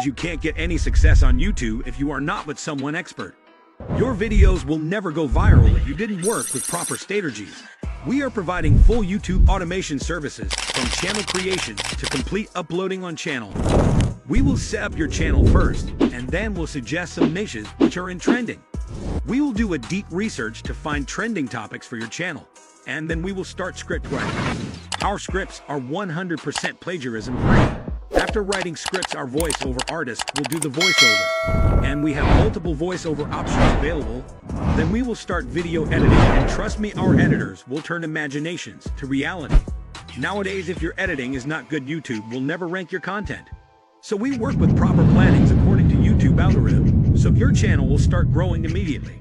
because you can't get any success on YouTube if you are not with someone expert. Your videos will never go viral if you didn't work with proper strategies. We are providing full YouTube automation services from channel creation to complete uploading on channel. We will set up your channel first, and then we'll suggest some niches which are in trending. We will do a deep research to find trending topics for your channel, and then we will start script writing. Our scripts are 100% plagiarism free. After writing scripts, our voiceover artist will do the voiceover, and we have multiple voiceover options available. Then we will start video editing, and trust me, our editors will turn imaginations to reality. Nowadays, if your editing is not good, YouTube will never rank your content. So we work with proper plannings according to YouTube algorithm, so your channel will start growing immediately.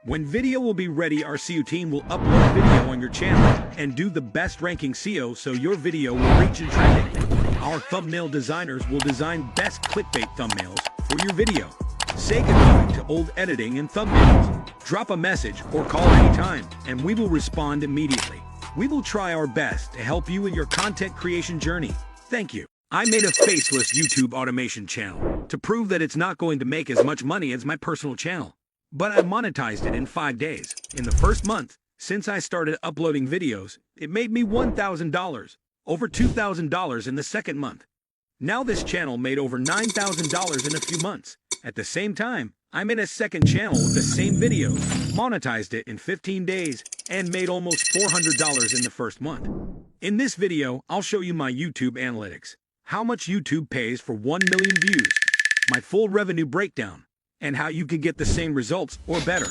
When video will be ready, our SEO team will upload video on your channel and do the best ranking SEO so your video will reach in trending. Our thumbnail designers will design best clickbait thumbnails for your video. Say goodbye to old editing and thumbnails. Drop a message or call anytime, and we will respond immediately. We will try our best to help you in your content creation journey. Thank you. I made a faceless YouTube automation channel to prove that it's not going to make as much money as my personal channel. But I monetized it in 5 days. In the first month, since I started uploading videos, it made me $1,000, over $2,000 in the second month. Now this channel made over $9,000 in a few months. At the same time, I made a second channel with the same videos, monetized it in 15 days, and made almost $400 in the first month. In this video, I'll show you my YouTube analytics, how much YouTube pays for 1 million views, my full revenue breakdown, and how you can get the same results or better.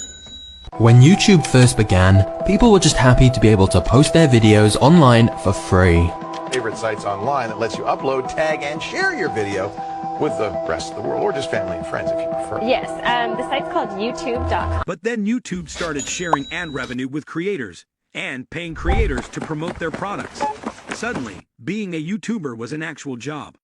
When YouTube first began, people were just happy to be able to post their videos online for free. Favorite sites online that lets you upload, tag, and share your video with the rest of the world, or just family and friends if you prefer. Yes, the site's called youtube.com. But then YouTube started sharing ad revenue with creators and paying creators to promote their products. Suddenly, being a YouTuber was an actual job.